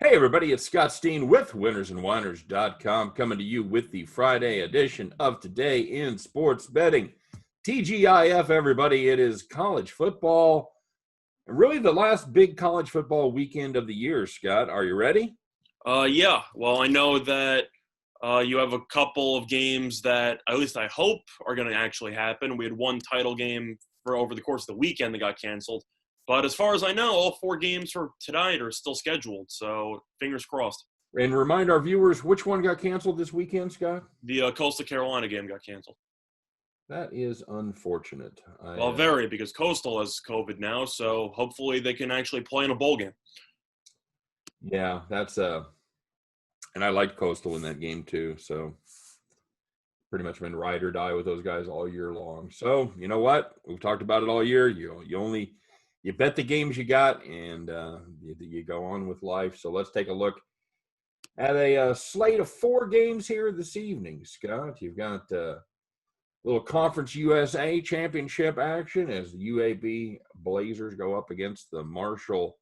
Hey, everybody, it's Scott Steen with winnersandwhiners.com coming to you with the Friday edition of Today in Sports Betting. TGIF, everybody, it is college football. And really the last big college football weekend of the year, Scott. Are you ready? Yeah. Well, I know that you have a couple of games that, at least I hope, are going to actually happen. We had one title game for over the course of the weekend that got canceled. But as far as I know, all four games for tonight are still scheduled. So fingers crossed. And remind our viewers, which one got canceled this weekend, Scott? The Coastal Carolina game got canceled. That is unfortunate. Well, very, because Coastal has COVID now. So hopefully they can actually play in a bowl game. Yeah, that's and I liked Coastal in that game too. So pretty much been ride or die with those guys all year long. So you know what? We've talked about it all year. You bet the games you got, and you go on with life. So let's take a look at a slate of four games here this evening, Scott. You've got a little Conference USA championship action as the UAB Blazers go up against the Marshall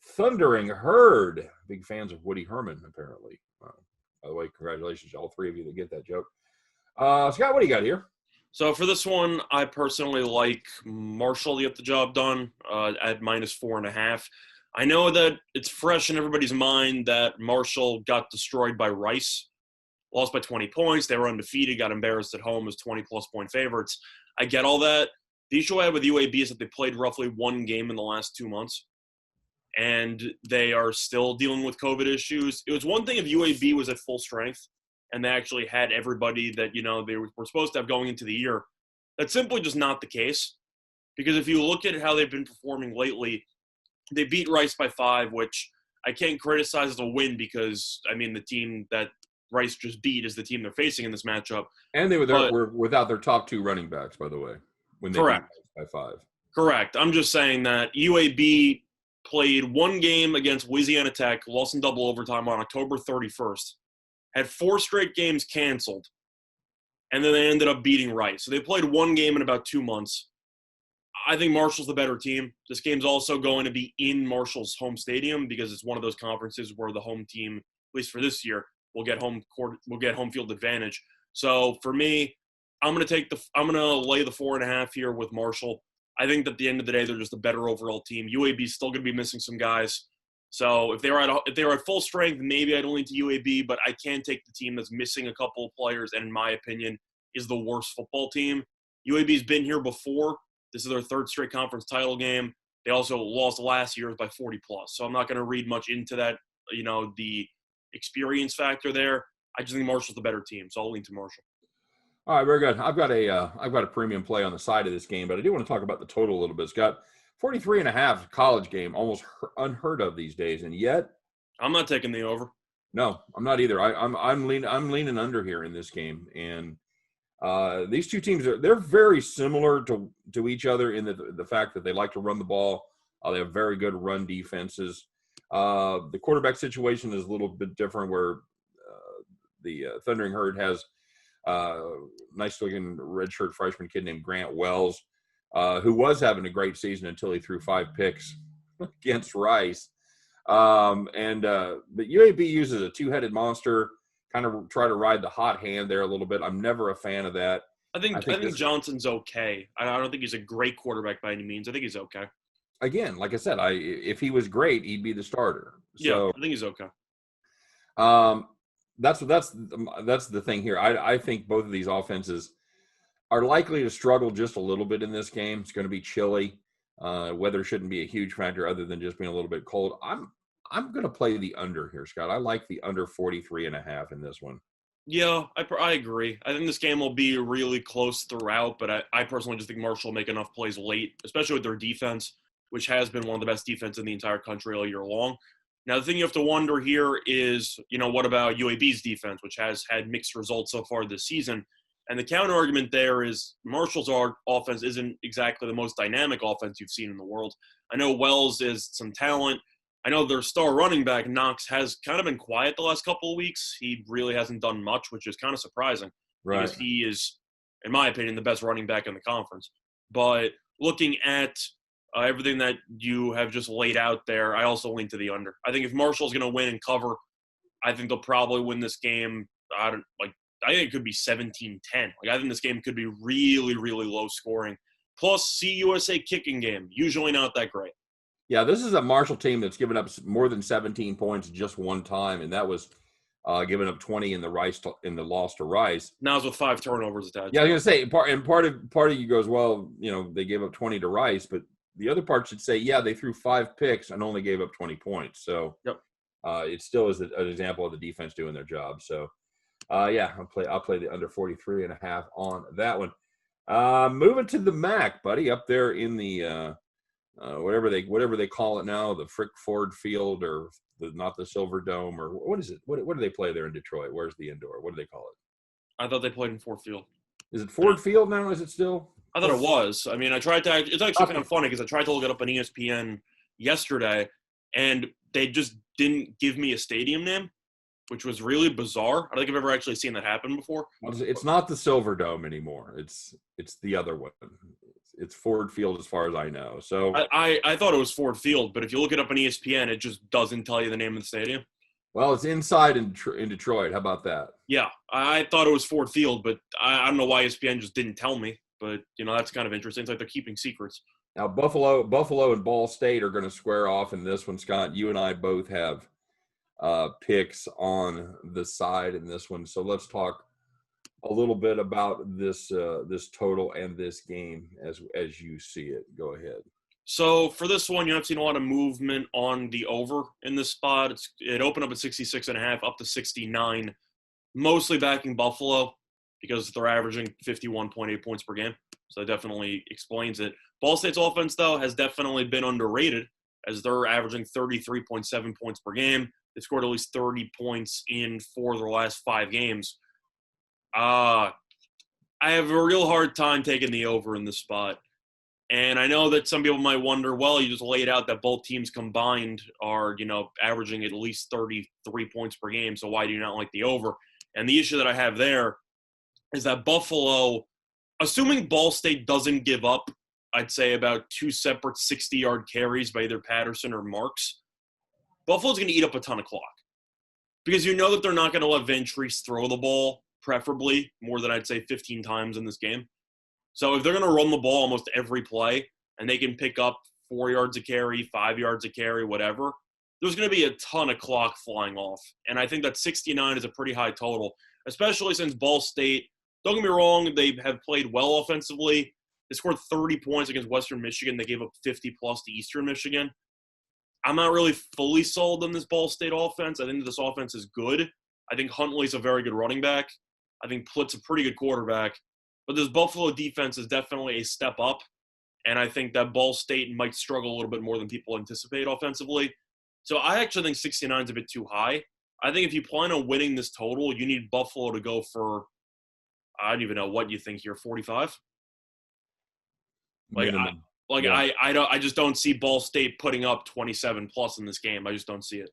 Thundering Herd. Big fans of Woody Herman, apparently. By the way, congratulations to all three of you that get that joke. Scott, what do you got here? So for this one, I personally like Marshall to get the job done at -4.5. I know that it's fresh in everybody's mind that Marshall got destroyed by Rice, lost by 20 points. They were undefeated, got embarrassed at home as 20-plus point favorites. I get all that. The issue I have with UAB is that they played roughly one game in the last 2 months, and they are still dealing with COVID issues. It was one thing if UAB was at full strength and they actually had everybody that, they were supposed to have going into the year. That's simply just not the case. Because if you look at how they've been performing lately, they beat Rice by 5, which I can't criticize as a win because, the team that Rice just beat is the team they're facing in this matchup. And they were without their top two running backs, by the way, when they beat Rice by 5. Correct. I'm just saying that UAB played one game against Louisiana Tech, lost in double overtime on October 31st. Had 4 straight games canceled, and then they ended up beating Rice. So they played one game in about 2 months. I think Marshall's the better team. This game's also going to be in Marshall's home stadium because it's one of those conferences where the home team, at least for this year, will get home field advantage. So for me, I'm going to lay the 4.5 here with Marshall. I think that at the end of the day, they're just a better overall team. UAB's still going to be missing some guys. So if they were at full strength, maybe I'd lean to UAB, but I can't take the team that's missing a couple of players and, in my opinion, is the worst football team. UAB's been here before. This is their 3rd straight conference title game. They also lost last year by 40-plus. So I'm not going to read much into that, the experience factor there. I just think Marshall's the better team, so I'll lean to Marshall. All right, very good. I've got a premium play on the side of this game, but I do want to talk about the total a little bit, Scott. 43.5 college game, almost unheard of these days, and yet I'm not taking the over. No, I'm not either. I'm leaning under here in this game, and these two teams they're very similar to each other in the fact that they like to run the ball. They have very good run defenses. The quarterback situation is a little bit different, where the Thundering Herd has nice-looking redshirt freshman kid named Grant Wells, who was having a great season until he threw 5 picks against Rice. But UAB uses a two-headed monster, kind of try to ride the hot hand there a little bit. I'm never a fan of that. I think Johnson's okay. I don't think he's a great quarterback by any means. I think he's okay. Again, like I said, if he was great, he'd be the starter. So, yeah, I think he's okay. That's the thing here. I think both of these offenses are likely to struggle just a little bit in this game. It's going to be chilly. Weather shouldn't be a huge factor other than just being a little bit cold. I'm going to play the under here, Scott. I like the under 43.5 in this one. Yeah, I agree. I think this game will be really close throughout, but I personally just think Marshall will make enough plays late, especially with their defense, which has been one of the best defense in the entire country all year long. Now, the thing you have to wonder here is, what about UAB's defense, which has had mixed results so far this season? And the counter argument there is Marshall's offense isn't exactly the most dynamic offense you've seen in the world. I know Wells is some talent. I know their star running back, Knox, has kind of been quiet the last couple of weeks. He really hasn't done much, which is kind of surprising. Right. Because he is, in my opinion, the best running back in the conference. But looking at everything that you have just laid out there, I also lean to the under. I think if Marshall's going to win and cover, I think they'll probably win this game. I think it could be 17-10. Like, I think this game could be really, really low scoring. Plus, CUSA kicking game, usually not that great. Yeah, this is a Marshall team that's given up more than 17 points just one time, and that was giving up 20 in the loss to Rice. Now it's with 5 turnovers attached. Yeah, I was gonna say part of you goes, well, they gave up 20 to Rice, but the other part should say, yeah, they threw 5 picks and only gave up 20 points. So yep. It still is an example of the defense doing their job. So yeah, I'll play the under 43.5 on that one. Moving to the MAC, buddy, up there in the whatever they call it now, the Frick Ford Field, or not the Silver Dome, or what is it? What do they play there in Detroit? Where's the indoor? What do they call it? I thought they played in Ford Field. Is it Ford Field now? Is it still? I thought it was. I mean, it's actually kind of funny because I tried to look it up on ESPN yesterday, and they just didn't give me a stadium name, which was really bizarre. I don't think I've ever actually seen that happen before. It's not the Silver Dome anymore. It's the other one. It's Ford Field as far as I know. So I thought it was Ford Field, but if you look it up on ESPN, it just doesn't tell you the name of the stadium. Well, it's inside in Detroit. How about that? Yeah, I thought it was Ford Field, but I don't know why ESPN just didn't tell me. But, that's kind of interesting. It's like they're keeping secrets. Now, Buffalo and Ball State are going to square off in this one. Scott, you and I both have picks on the side in this one. So let's talk a little bit about this total and this game as you see it. Go ahead. So for this one, you haven't seen a lot of movement on the over in this spot. It opened up at 66.5, up to 69, mostly backing Buffalo because they're averaging 51.8 points per game. So that definitely explains it. Ball State's offense, though, has definitely been underrated as they're averaging 33.7 points per game. They scored at least 30 points in 4 of their last 5 games. I have a real hard time taking the over in this spot. And I know that some people might wonder, well, you just laid out that both teams combined are, averaging at least 33 points per game. So why do you not like the over? And the issue that I have there is that Buffalo, assuming Ball State doesn't give up, I'd say about 2 separate 60-yard carries by either Patterson or Marks, Buffalo's going to eat up a ton of clock. Because you know that they're not going to let Ventries throw the ball, preferably more than I'd say 15 times in this game. So if they're going to run the ball almost every play and they can pick up 4 yards a carry, 5 yards a carry, whatever, there's going to be a ton of clock flying off. And I think that 69 is a pretty high total, especially since Ball State, don't get me wrong, they have played well offensively. They scored 30 points against Western Michigan. They gave up 50-plus to Eastern Michigan. I'm not really fully sold on this Ball State offense. I think this offense is good. I think Huntley's a very good running back. I think Plitt's a pretty good quarterback. But this Buffalo defense is definitely a step up, and I think that Ball State might struggle a little bit more than people anticipate offensively. So I actually think 69 is a bit too high. I think if you plan on winning this total, you need Buffalo to go for, I don't even know what you think here, 45? I just don't see Ball State putting up 27 plus in this game. I just don't see it.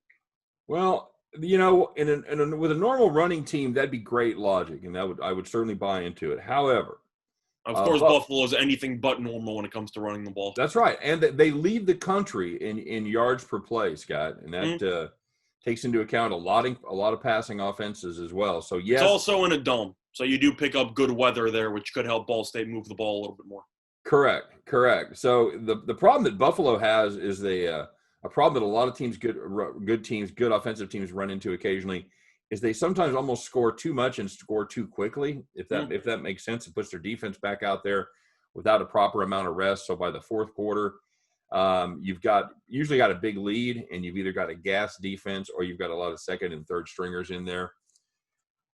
Well, with a normal running team, that'd be great logic, and I would certainly buy into it. However, of course, Buffalo is anything but normal when it comes to running the ball. That's right, and they lead the country in yards per play, Scott, and that takes into account a lot of passing offenses as well. So yes, it's also in a dome, so you do pick up good weather there, which could help Ball State move the ball a little bit more. Correct. So the problem that Buffalo has is a problem that a lot of teams, good offensive teams run into occasionally, is they sometimes almost score too much and score too quickly. If that makes sense, it puts their defense back out there without a proper amount of rest. So by the fourth quarter, you've usually got a big lead, and you've either got a gas defense or you've got a lot of second and third stringers in there.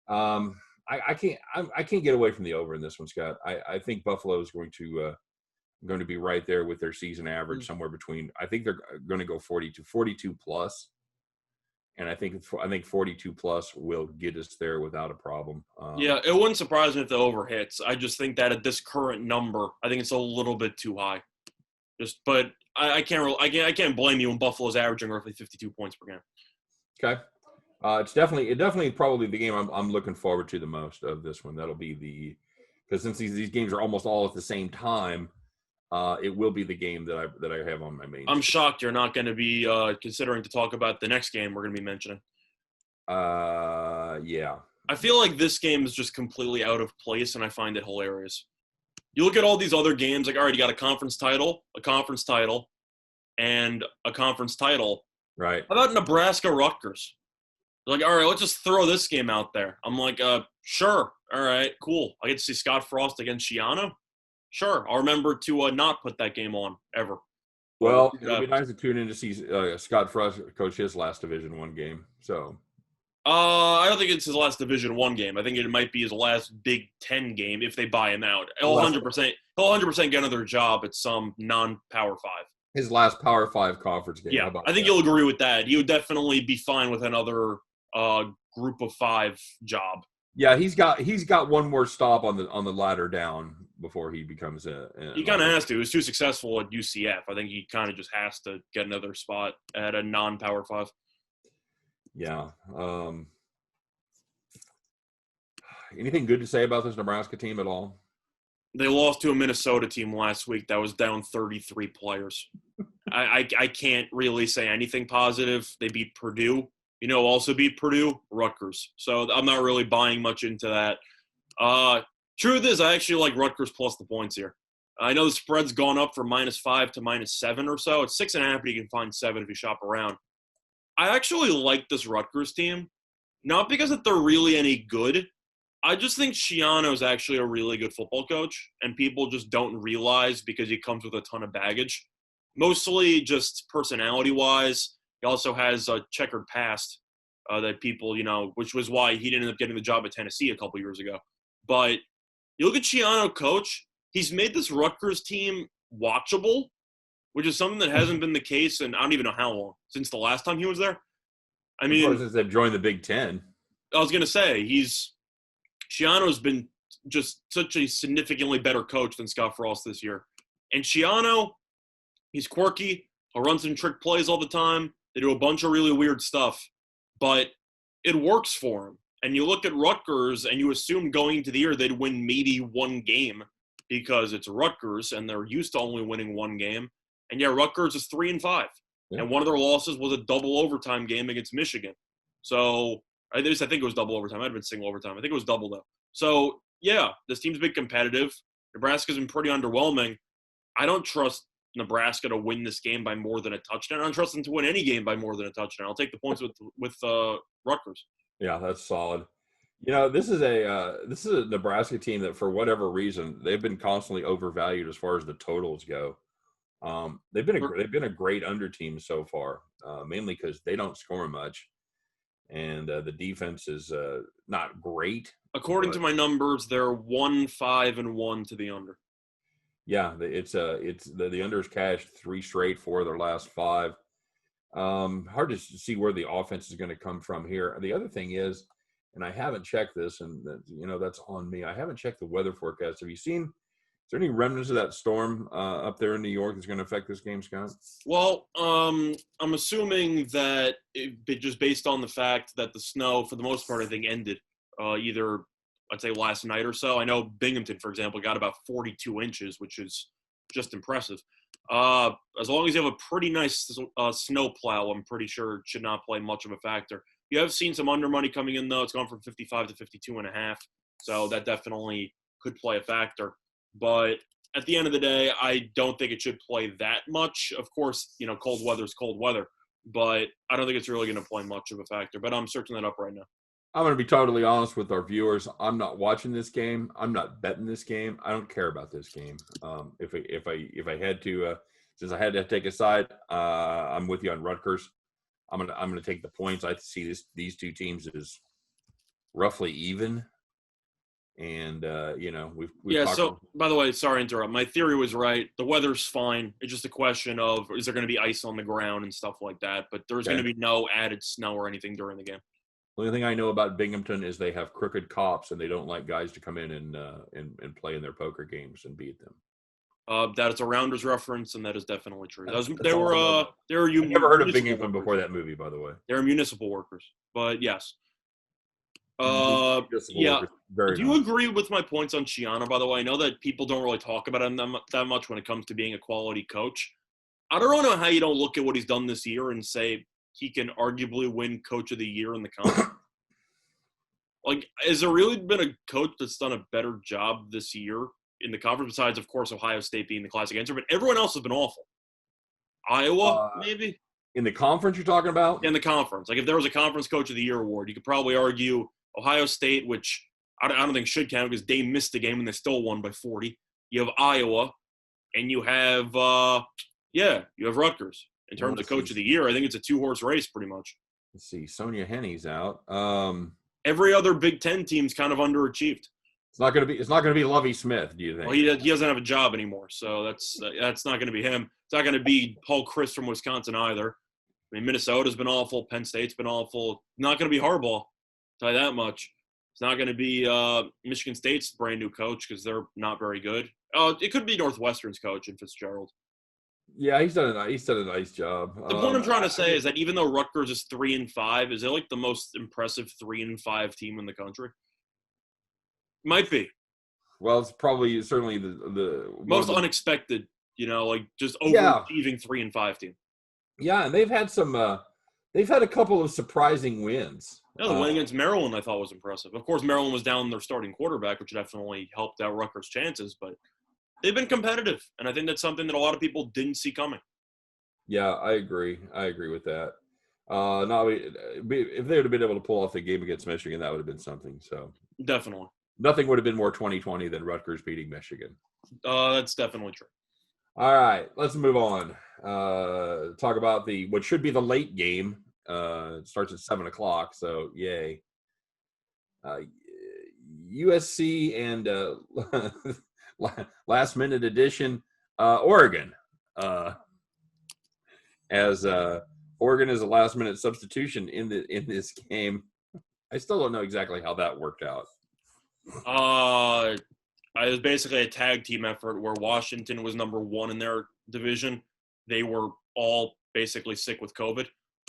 I can't get away from the over in this one, Scott. I think Buffalo is going to be right there with their season average, somewhere between. I think they're going to go 42 plus, and I think 42 plus will get us there without a problem. Yeah, it wouldn't surprise me if the over hits. I just think that at this current number, I think it's a little bit too high. But I can't blame you when Buffalo's averaging roughly 52 points per game. Okay. It's definitely probably the game I'm looking forward to the most of this one. That'll be because since these games are almost all at the same time, it will be the game that I have on my main. I'm shocked you're not going to be considering to talk about the next game we're going to be mentioning. Yeah. I feel like this game is just completely out of place, and I find it hilarious. You look at all these other games, like, all right, you got a conference title, and a conference title. Right. How about Nebraska-Rutgers? They're like, all right, let's just throw this game out there. I'm like, sure. All right, cool. I get to see Scott Frost against Shiano. Sure. I'll remember to not put that game on ever. Well, it'll be nice to tune in to see Scott Frost coach his last Division I game. So, I don't think it's his last Division I game. I think it might be his last Big Ten game if they buy him out. He'll 100% get another job at some non-Power 5. His last Power 5 conference game. Yeah, I think you'll agree with that. He would definitely be fine with another Group of 5 job. Yeah, he's got one more stop on the ladder down before he becomes he kind of has to. He was too successful at UCF. I think he kind of just has to get another spot at a non-Power 5. Yeah. Anything good to say about this Nebraska team at all? They lost to a Minnesota team last week that was down 33 players. I can't really say anything positive. They beat Purdue. Also beat Purdue, Rutgers. So I'm not really buying much into that. Truth is, I actually like Rutgers plus the points here. I know the spread's gone up from -5 to -7 or so. It's 6.5, but you can find 7 if you shop around. I actually like this Rutgers team, not because that they're really any good. I just think Shiano is actually a really good football coach, and people just don't realize because he comes with a ton of baggage. Mostly just personality-wise. He also has a checkered past that people, which was why he didn't end up getting the job at Tennessee a couple years ago. But you look at Shiano coach, he's made this Rutgers team watchable, which is something that hasn't been the case in I don't even know how long, since the last time he was there. I mean, since they've joined the Big Ten. I was going to say, Shiano's been just such a significantly better coach than Scott Frost this year. And Shiano, he's quirky. He'll run some trick plays all the time. They do a bunch of really weird stuff, but it works for him. And you look at Rutgers, and you assume going into the year they'd win maybe one game because it's Rutgers, and they're used to only winning one game. And, yeah, Rutgers is 3-5. Yeah. And one of their losses was a double overtime game against Michigan. So I think it was double overtime. It might have been single overtime. I think it was double, though. So, yeah, this team's been competitive. Nebraska's been pretty underwhelming. I don't trust Nebraska to win this game by more than a touchdown. I don't trust them to win any game by more than a touchdown. I'll take the points with Rutgers. Yeah, that's solid. This is a Nebraska team that for whatever reason they've been constantly overvalued as far as the totals go. They've been a great under team so far, mainly because they don't score much, and the defense is not great. According to my numbers, they're 1-5-1 to the under. Yeah, it's the under's cashed 3 straight, 4 of their last 5. Hard to see where the offense is going to come from here. The other thing is, and I haven't checked this, and that's on me. I haven't checked the weather forecast. Have you seen? Is there any remnants of that storm up there in New York that's going to affect this game, Scott? Well, I'm assuming that just based on the fact that the snow, for the most part, I think ended either, I'd say, last night or so. I know Binghamton, for example, got about 42 inches, which is just impressive. As long as you have a pretty nice snow plow, I'm pretty sure it should not play much of a factor. You have seen some under money coming in, though. It's gone from 55 to 52.5, so that definitely could play a factor. But at the end of the day, I don't think it should play that much. Of course, cold weather is cold weather, but I don't think it's really going to play much of a factor. But I'm searching that up right now. I'm going to be totally honest with our viewers. I'm not watching this game. I'm not betting this game. I don't care about this game. If I had to, since I had to take a side, I'm with you on Rutgers. I'm gonna take the points. I see these two teams as roughly even. And we've So by the way, sorry to interrupt. My theory was right. The weather's fine. It's just a question of is there going to be ice on the ground and stuff like that. But there's going to be no added snow or anything during the game. The only thing I know about Binghamton is they have crooked cops and they don't like guys to come in and play in their poker games and beat them. That is a Rounders reference, and that is definitely true. They were I've never heard of Binghamton before that movie, by the way. They were municipal workers, but yes. Yeah. Very Do you nice. agree with my points on Shiana, by the way? I know that people don't really talk about him that much when it comes to being a quality coach. I don't know how you don't look at what he's done this year and say he can arguably win Coach of the Year in the conference. Like, has there really been a coach that's done a better job this year in the conference, besides, of course, Ohio State being the classic answer? But everyone else has been awful. Iowa, Uh, maybe? in the conference you're talking about? In the conference. Like, if there was a Conference Coach of the Year award, you could probably argue Ohio State, which I don't think should count because they missed the game and they still won by 40. You have Iowa, and you have, you have Rutgers. In terms of Coach of the Year, I think it's a two-horse race pretty much. Let's see. Sonia Henney's out. Every other Big Ten team's kind of underachieved. It's not going to be Lovie Smith, do you think? Well, he doesn't have a job anymore, so that's not going to be him. It's not going to be Paul Chryst from Wisconsin either. I mean, Minnesota's been awful. Penn State's been awful. Not going to be Harbaugh, I'll tell you that much. It's not going to be Michigan State's brand new coach because they're not very good. It could be Northwestern's coach in Fitzgerald. Yeah, he's done a nice job. The point I'm trying to say is that even though Rutgers is 3-5, is it like the most impressive 3-5 team in the country? Might be. Well, it's probably certainly the most unexpected, like just overachieving 3-5 team. Yeah, and they've had a couple of surprising wins. Yeah, the win against Maryland I thought was impressive. Of course, Maryland was down their starting quarterback, which definitely helped out Rutgers' chances, but they've been competitive, and I think that's something that a lot of people didn't see coming. Yeah, I agree. I agree with that. If they would have been able to pull off the game against Michigan, that would have been something. So definitely. Nothing would have been more 2020 than Rutgers beating Michigan. That's definitely true. All right, let's move on. Talk about what should be the late game. It starts at 7:00, so yay. USC and last minute addition, Oregon. As Oregon is a last minute substitution in this game. I still don't know exactly how that worked out. It was basically a tag team effort where Washington was number 1 in their division. They were all basically sick with COVID.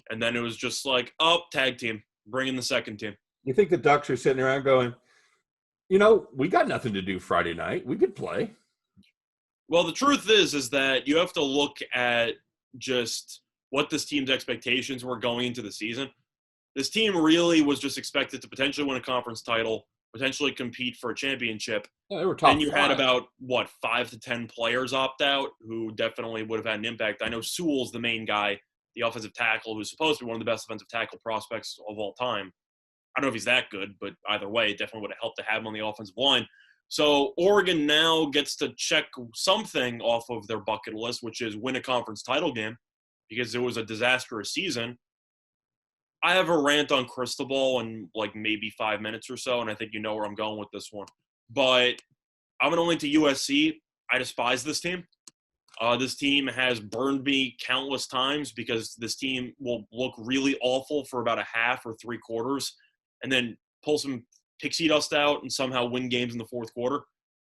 And then it was just like, tag team, bring in the second team. You think the Ducks are sitting around going, we got nothing to do Friday night. We could play. Well, the truth is that you have to look at just what this team's expectations were going into the season. This team really was just expected to potentially win a conference title, potentially compete for a championship. Yeah, they were top and you 5. had about 5 to 10 players opt out who definitely would have had an impact. I know Sewell's the main guy, the offensive tackle, who's supposed to be one of the best offensive tackle prospects of all time. I don't know if he's that good, but either way, it definitely would have helped to have him on the offensive line. So Oregon now gets to check something off of their bucket list, which is win a conference title game, because it was a disastrous season. I have a rant on Cristobal in maybe 5 minutes or so, and I think you know where I'm going with this one. But I'm going to link to USC. I despise this team. This team has burned me countless times because this team will look really awful for about a half or 3 quarters and then pull some pixie dust out and somehow win games in the fourth quarter.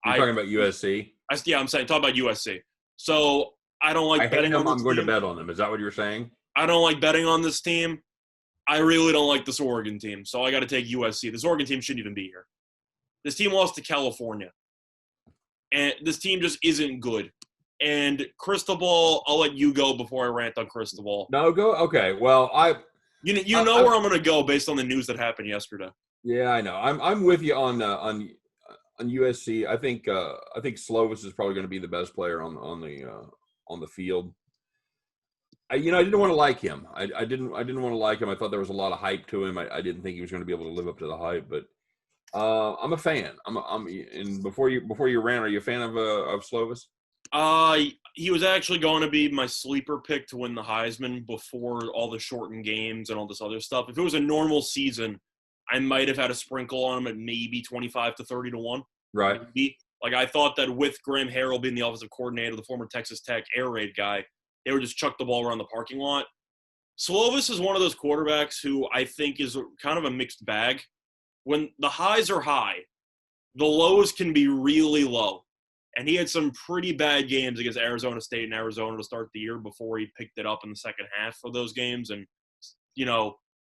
You're talking about USC? I'm saying talk about USC. So I don't like betting on this team. I'm going to bet on them. Is that what you're saying? I don't like betting on this team. I really don't like this Oregon team, so I got to take USC. This Oregon team shouldn't even be here. This team lost to California, and this team just isn't good. And Cristobal, I'll let you go before I rant on Cristobal. No, go. Okay. Well, you know where I'm going to go based on the news that happened yesterday. Yeah, I know. I'm with you on USC. I think Slovis is probably going to be the best player on the field. I didn't want to like him. I didn't want to like him. I thought there was a lot of hype to him. I didn't think he was going to be able to live up to the hype. But I'm a fan. And before you ran, are you a fan of Slovis? He was actually going to be my sleeper pick to win the Heisman before all the shortened games and all this other stuff. If it was a normal season, I might have had a sprinkle on him at maybe 25 to 30 to 1. Right. Maybe. I thought that with Graham Harrell being the offensive coordinator, the former Texas Tech air raid guy, they would just chuck the ball around the parking lot. Slovis is one of those quarterbacks who I think is kind of a mixed bag. When the highs are high, the lows can be really low. And he had some pretty bad games against Arizona State and Arizona to start the year before he picked it up in the second half of those games. And,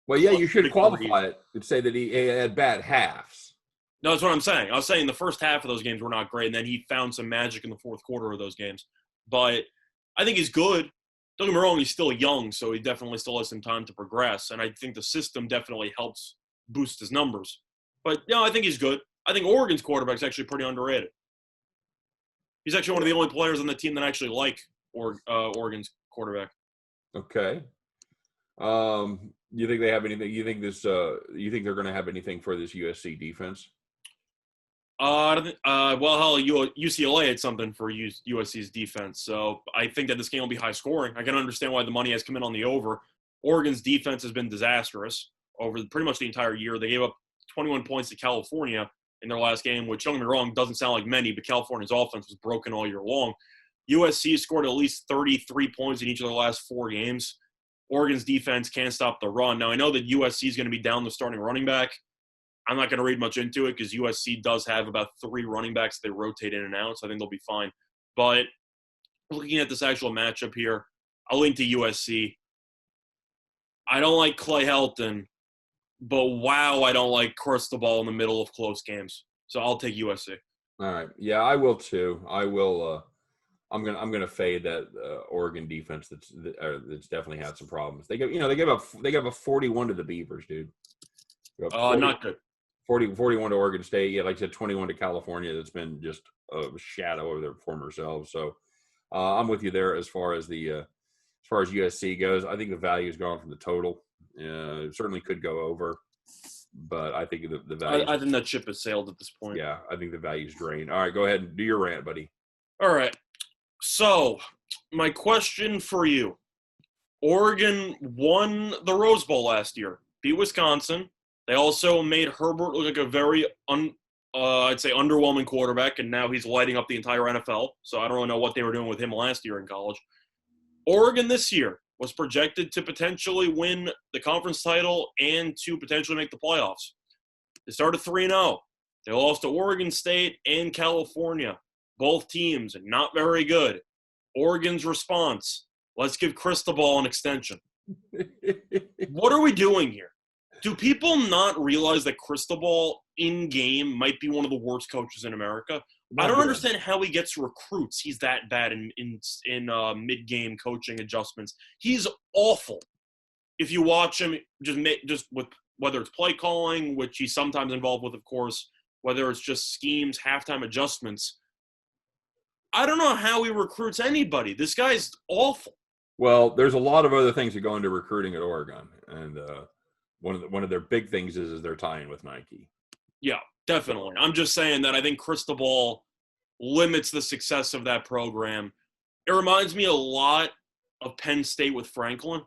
Well, yeah, plus you should 3 qualify it and say that he had bad halves. No, that's what I'm saying. I was saying the first half of those games were not great, and then he found some magic in the fourth quarter of those games. But I think he's good. Don't get me wrong, he's still young, so he definitely still has some time to progress. And I think the system definitely helps boost his numbers. But, I think he's good. I think Oregon's quarterback is actually pretty underrated. He's actually one of the only players on the team that I actually like Oregon's quarterback. Okay. You think they have anything? You think you think they're going to have anything for this USC defense? Well, hell, UCLA had something for USC's defense, so I think that this game will be high scoring. I can understand why the money has come in on the over. Oregon's defense has been disastrous over pretty much the entire year. They gave up 21 points to California in their last game, which, don't get me wrong, doesn't sound like many, but California's offense was broken all year long. USC scored at least 33 points in each of their last 4 games. Oregon's defense can't stop the run. Now, I know that USC is going to be down the starting running back. I'm not going to read much into it because USC does have about 3 running backs they rotate in and out, so I think they'll be fine. But looking at this actual matchup here, I'll lean to USC. I don't like Clay Helton, but wow, I don't like Cristobal in the middle of close games. So I'll take USC. All right. Yeah, I will too. I will. I'm gonna fade that Oregon defense that's definitely had some problems. They gave up 41 to the Beavers, dude. 40, Not good. 41 to Oregon State. Yeah, like I said, 21 to California. That's been just a shadow of their former selves. So I'm with you there as far as USC goes. I think the value has gone from the total. It certainly could go over, but I think the value. I think that ship has sailed at this point. Yeah, I think the value's drained. All right, go ahead and do your rant, buddy. All right. So, my question for you. Oregon won the Rose Bowl last year, beat Wisconsin. They also made Herbert look like a very, I'd say, underwhelming quarterback, and now he's lighting up the entire NFL. So I don't really know what they were doing with him last year in college. Oregon this year was projected to potentially win the conference title and to potentially make the playoffs. They started 3-0. They lost to Oregon State and California. Both teams not very good. Oregon's response, let's give Cristobal an extension. What are we doing here? Do people not realize that Cristobal in-game might be one of the worst coaches in America? I don't understand how he gets recruits. He's that bad in mid-game coaching adjustments. He's awful. If you watch him, just with whether it's play calling, which he's sometimes involved with, of course, whether it's just schemes, halftime adjustments. I don't know how he recruits anybody. This guy's awful. Well, there's a lot of other things that go into recruiting at Oregon, and one of their big things is they're tying with Nike. Yeah, definitely. I'm just saying that I think Cristobal limits the success of that program. It reminds me a lot of Penn State with Franklin.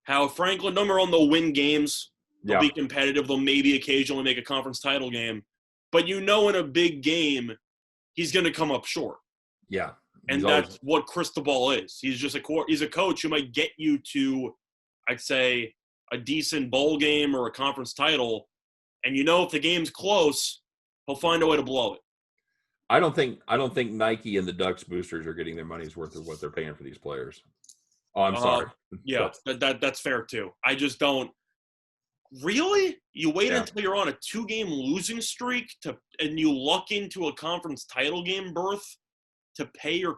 How Franklin, no matter on, they'll win games. They'll be competitive. They'll maybe occasionally make a conference title game. But in a big game, he's going to come up short. Yeah. And that's what Cristobal is. He's just he's a coach who might get you to, I'd say, a decent bowl game or a conference title. And if the game's close, he'll find a way to blow it. I don't think Nike and the Ducks boosters are getting their money's worth of what they're paying for these players. Oh, I'm sorry. Yeah, that's fair too. I just don't. Really? You wait until you're on a 2-game losing streak and you luck into a conference title game berth to pay your.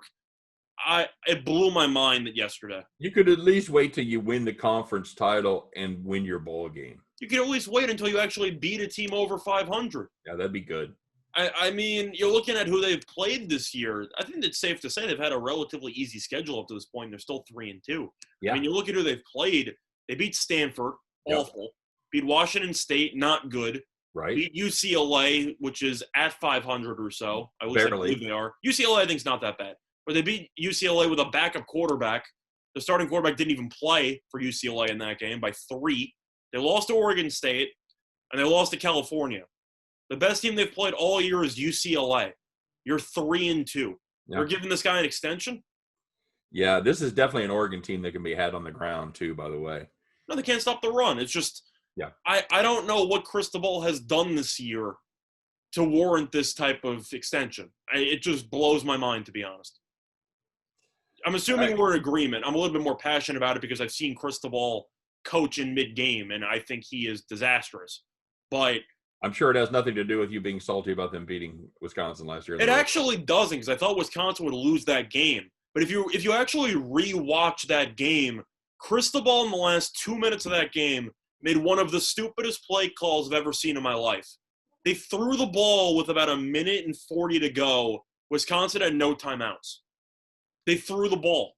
It blew my mind that yesterday. You could at least wait till you win the conference title and win your bowl game. You could at least wait until you actually beat a team over 500. Yeah, that'd be good. I mean, you're looking at who they've played this year. I think it's safe to say they've had a relatively easy schedule up to this point. They're still 3-2. Yeah. I mean, you look at who they've played. They beat Stanford, awful. Beat Washington State, not good. Right. Beat UCLA, which is at 500 or so. I Barely. believe they are. UCLA, I think, is not that bad. But they beat UCLA with a backup quarterback. The starting quarterback didn't even play for UCLA in that game by 3. They lost to Oregon State, and they lost to California. The best team they've played all year is UCLA. You're 3-2. Yeah. You're giving this guy an extension? Yeah, this is definitely an Oregon team that can be had on the ground, too, by the way. No, they can't stop the run. It's just I don't know what Cristobal has done this year to warrant this type of extension. It just blows my mind, to be honest. I'm assuming we're in agreement. I'm a little bit more passionate about it because I've seen Cristobal coach in mid-game, and I think he is disastrous. But I'm sure it has nothing to do with you being salty about them beating Wisconsin last year. it actually doesn't, because I thought Wisconsin would lose that game. But if you actually rewatch that game, Cristobal in the last 2 minutes of that game made one of the stupidest play calls I've ever seen in my life. They threw the ball with about 1:40 to go. Wisconsin had no timeouts. They threw the ball.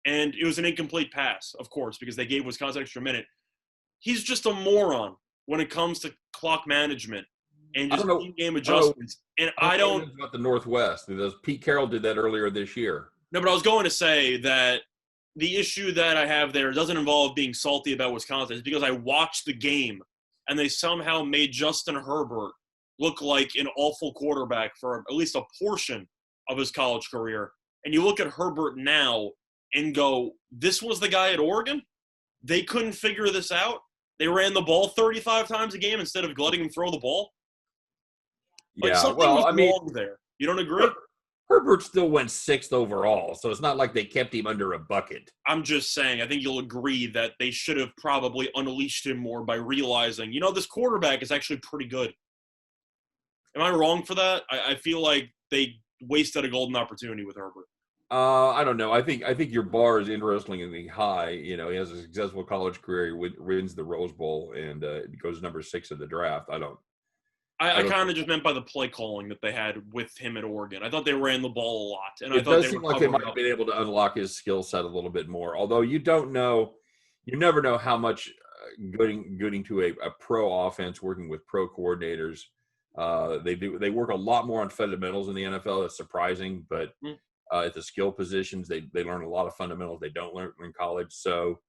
And it was an incomplete pass, of course, because they gave Wisconsin an extra minute. He's just a moron when it comes to clock management and just in-game adjustments. And I don't know about the Northwest. Pete Carroll did that earlier this year. No, but I was going to say that the issue that I have there doesn't involve being salty about Wisconsin. It's because I watched the game, and they somehow made Justin Herbert look like an awful quarterback for at least a portion of his college career. And you look at Herbert now and go, this was the guy at Oregon? They couldn't figure this out? They ran the ball 35 times a game instead of letting him throw the ball? Like, something was wrong there. You don't agree? Herbert still went 6th overall, so it's not like they kept him under a bucket. I'm just saying, I think you'll agree that they should have probably unleashed him more by realizing, this quarterback is actually pretty good. Am I wrong for that? I feel like they wasted a golden opportunity with Herbert. I don't know. I think your bar is interestingly high. He has a successful college career. He wins the Rose Bowl and goes number 6 in the draft. I kind of just meant by the play calling that they had with him at Oregon. I thought they ran the ball a lot, and it does seem like they might have been able to unlock his skill set a little bit more. Although you never know how much getting to a pro offense, working with pro coordinators. They work a lot more on fundamentals in the NFL. That's surprising, but at the skill positions, they learn a lot of fundamentals they don't learn in college. So,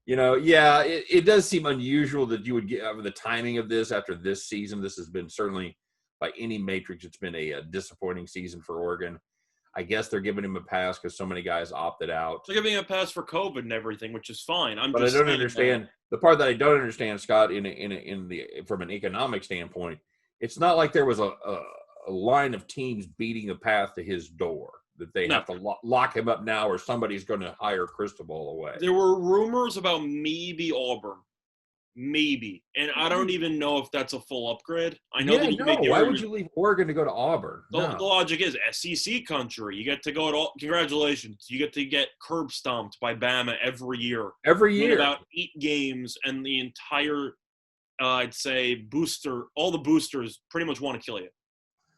it does seem unusual that you would get the timing of this after this season. This has been certainly, by any matrix, it's been a disappointing season for Oregon. I guess they're giving him a pass because so many guys opted out. They're giving him a pass for COVID and everything, which is fine. But I don't understand the part that I don't understand, Scott. From an economic standpoint, it's not like there was a line of teams beating a path to his door that they have to lock him up now, or somebody's going to hire Cristobal away. There were rumors about maybe Auburn. Maybe. And I don't even know if that's a full upgrade. I know that you make the Why would you leave Oregon to go to Auburn? The logic is SEC country. You get to go to congratulations. You get to get curb stomped by Bama every year. Every year. About 8 games, and the entire, I'd say, all the boosters pretty much want to kill you.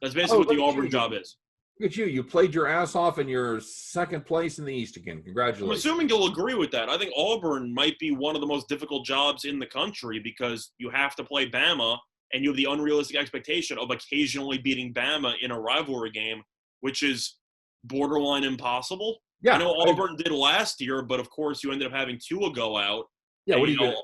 That's basically what the Auburn job is. Look at you. You played your ass off in your 2nd place in the East again. Congratulations. I'm assuming you'll agree with that. I think Auburn might be one of the most difficult jobs in the country because you have to play Bama, and you have the unrealistic expectation of occasionally beating Bama in a rivalry game, which is borderline impossible. Yeah, I know Auburn did last year, but of course you ended up having Tua go out. Yeah, what are you going to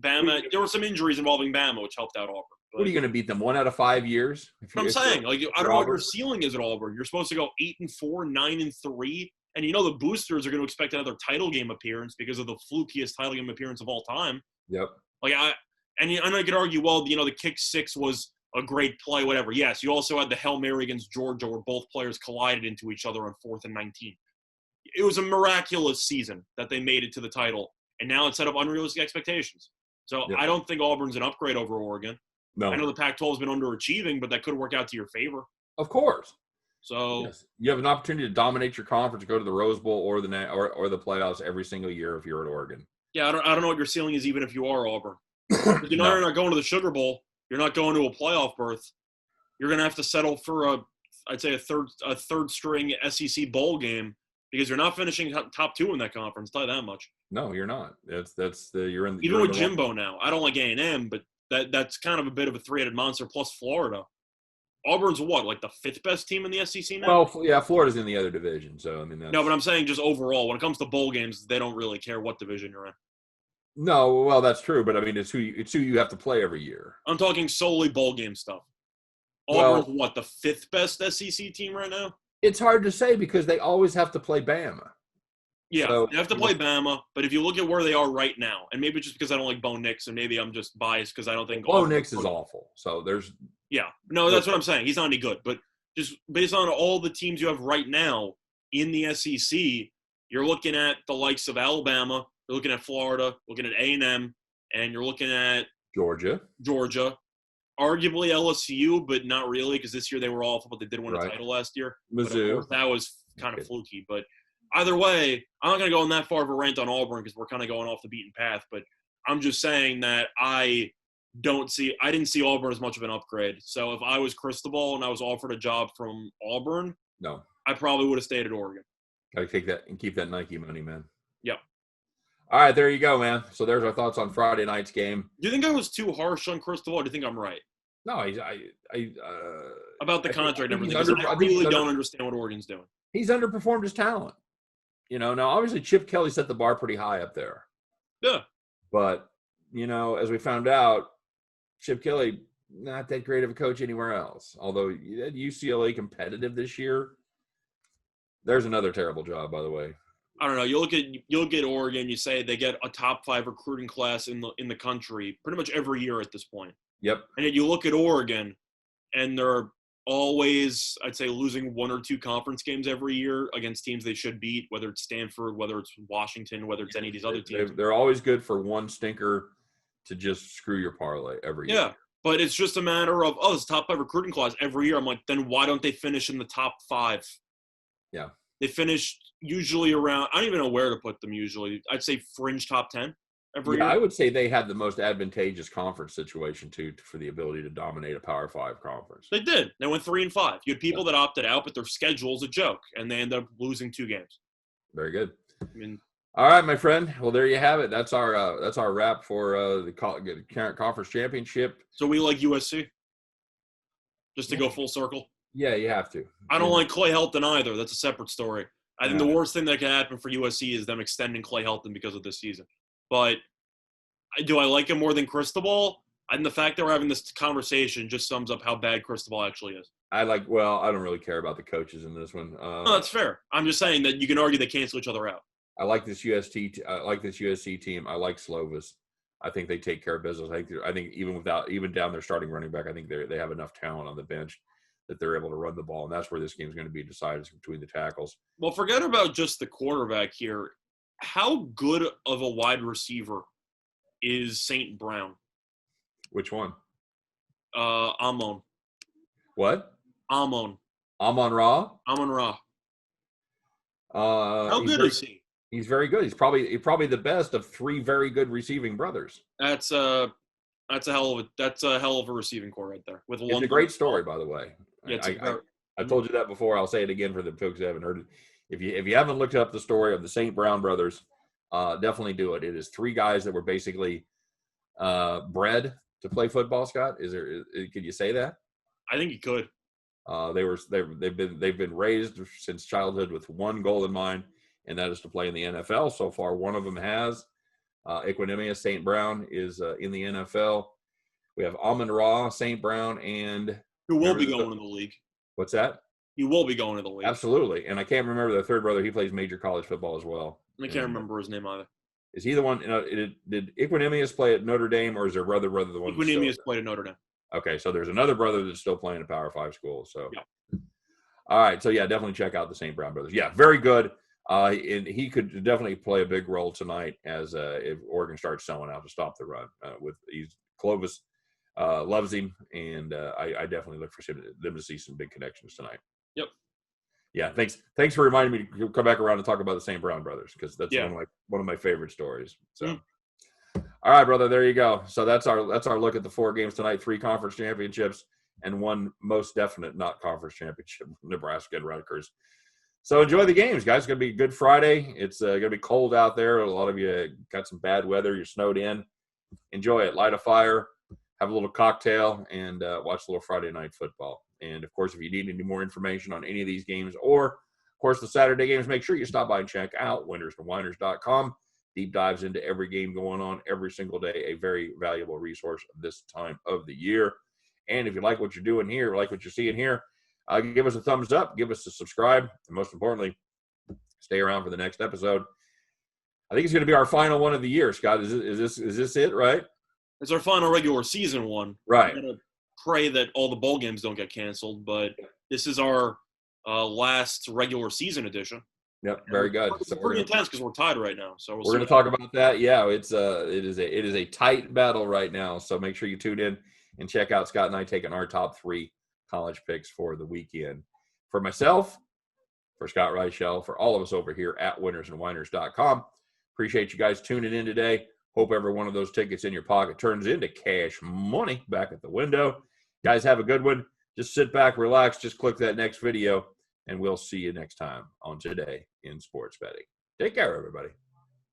Bama, there were some injuries involving Bama, which helped out Auburn. What are you going to beat them 1 out of 5 years? I'm saying, I don't know what your ceiling is at Auburn. You're supposed to go 8-4, 9-3, and the boosters are going to expect another title game appearance because of the flukiest title game appearance of all time. Yep. I could argue, well, the kick 6 was a great play, whatever. Yes, you also had the Hail Mary against Georgia where both players collided into each other on 4th and 19. It was a miraculous season that they made it to the title, and now it's set up unrealistic expectations. So I don't think Auburn's an upgrade over Oregon. No. I know the Pac-12 has been underachieving, but that could work out to your favor. Of course. So you have an opportunity to dominate your conference, go to the Rose Bowl or the playoffs every single year if you're at Oregon. Yeah, I don't know what your ceiling is even if you are Auburn. You're not going to the Sugar Bowl. You're not going to a playoff berth. You're going to have to settle for a third string SEC bowl game because you're not finishing top 2 in that conference. I'll tell you that much. No, you're not. You're in. Even with Jimbo now, I don't like A&M, but that's kind of a bit of a 3-headed monster plus Florida. Auburn's what, like the 5th best team in the SEC now? Well, yeah, Florida's in the other division, so No, but I'm saying just overall, when it comes to bowl games, they don't really care what division you're in. No, well, that's true, but it's who you have to play every year. I'm talking solely bowl game stuff. Auburn's what, the 5th best SEC team right now? It's hard to say because they always have to play Bama. Yeah, so, they have to play Bama, but if you look at where they are right now, and maybe just because I don't like Bo Nix, and maybe I'm just biased because I don't think Bo Nix is awful. So there's that's what I'm saying. He's not any good, but just based on all the teams you have right now in the SEC, you're looking at the likes of Alabama, You're looking at Florida, looking at A&M, and you're looking at Georgia. Arguably LSU, but not really because this year they were awful, but they did win a title last year. Mizzou. But of course, that was kind of fluky. But either way, I'm not going to go on that far of a rant on Auburn because we're kind of going off the beaten path. But I'm just saying that I didn't see Auburn as much of an upgrade. So if I was Cristobal and I was offered a job from Auburn, no, I probably would have stayed at Oregon. Got to take that and keep that Nike money, man. Yep. All right, there you go, man. So there's our thoughts on Friday night's game. Do you think I was too harsh on Cristobal, or do you think I'm right? No, about the contract and everything. I really don't understand what Oregon's doing. He's underperformed his talent. Now obviously Chip Kelly set the bar pretty high up there. Yeah. But, as we found out, Chip Kelly, not that great of a coach anywhere else. Although UCLA competitive this year. There's another terrible job, by the way. I don't know. You look at Oregon. You say they get a top 5 recruiting class in the country pretty much every year at this point. Yep. And yet you look at Oregon, and they're always, I'd say, losing 1 or 2 conference games every year against teams they should beat, whether it's Stanford, whether it's Washington, whether it's any of these other teams. They're always good for one stinker to just screw your parlay every year. Yeah, but it's just a matter of, it's top 5 recruiting class every year. I'm like, then why don't they finish in the top 5? Yeah. They finish usually around, I don't even know where to put them usually. I'd say fringe top 10 every year. I would say they had the most advantageous conference situation, too, for the ability to dominate a Power 5 conference. They did. They went 3-5. You had people that opted out, but their schedule's a joke, and they end up losing 2 games. Very good. I mean, all right, my friend. Well, there you have it. That's our wrap for the current conference championship. So we like USC? Just to go full circle? Yeah, you have to. I don't like Clay Helton either. That's a separate story. I think the worst thing that can happen for USC is them extending Clay Helton because of this season. But do I like him more than Cristobal? And the fact that we're having this conversation just sums up how bad Cristobal actually is. I don't really care about the coaches in this one. No, that's fair. I'm just saying that you can argue they cancel each other out. I like this USC team. I like Slovis. I think they take care of business. I think even down their starting running back, I think they have enough talent on the bench that they're able to run the ball, and that's where this game is going to be decided, between the tackles. Well, forget about just the quarterback here. How good of a wide receiver is St. Brown? Which one? Amon. What? Amon. Amon-Ra? Amon-Ra. How good is he? He's very good. He's probably the best of 3 very good receiving brothers. That's a hell of a receiving core right there. It's a great story, by the way. Yeah, I told you that before. I'll say it again for the folks who haven't heard it. If you haven't looked up the story of the St. Brown brothers, definitely do it. It is 3 guys that were basically bred to play football. Scott, could you say that? I think you could. They've been raised since childhood with one goal in mind, and that is to play in the NFL. So far, one of them has. Equanimous St. Brown is in the NFL. We have Amon-Ra, St. Brown, and who will be going to the league. What's that? He will be going to the league. Absolutely. And I can't remember the third brother. He plays major college football as well. I can't remember his name either. Is he the one? Did Equanimous play at Notre Dame, or is there brother the one? Equanimous played at Notre Dame. Okay, so there's another brother that's still playing at Power 5 school. So, yeah. All right. So, yeah, definitely check out the St. Brown brothers. Yeah, very good. And he could definitely play a big role tonight as if Oregon starts selling out to stop the run. Clovis loves him, and I definitely look for them to see some big connections tonight. Yep. Yeah, thanks for reminding me to come back around and talk about the St. Brown brothers, because that's one of my favorite stories. So, All right, brother, there you go. So that's our look at the 4 games tonight: 3 conference championships and 1 most definite not conference championship, Nebraska and Rutgers. So enjoy the games, guys. It's going to be a good Friday. It's going to be cold out there. A lot of you got some bad weather. You're snowed in. Enjoy it. Light a fire, have a little cocktail, and watch a little Friday night football. And, of course, if you need any more information on any of these games or, of course, the Saturday games, make sure you stop by and check out winnersandwhiners.com. Deep dives into every game going on every single day, a very valuable resource this time of the year. And if you like what you're doing here, like what you're seeing here, give us a thumbs up, give us a subscribe, and most importantly, stay around for the next episode. I think it's going to be our final one of the year, Scott. Is this it, right? It's our final regular season one. Right. We're going to pray that all the bowl games don't get canceled, but this is our last regular season edition. Yep, And very good. it's So pretty intense because we're tied right now. So we're gonna talk about that. Yeah, it is a tight battle right now. So make sure you tune in and check out Scott and I taking our top 3 college picks for the weekend. For myself, for Scott Reichel, for all of us over here at winnersandwhiners.com. Appreciate you guys tuning in today. Hope every one of those tickets in your pocket turns into cash money back at the window. Guys, have a good one. Just sit back, relax, just click that next video, and we'll see you next time on Today in Sports Betting. Take care, everybody.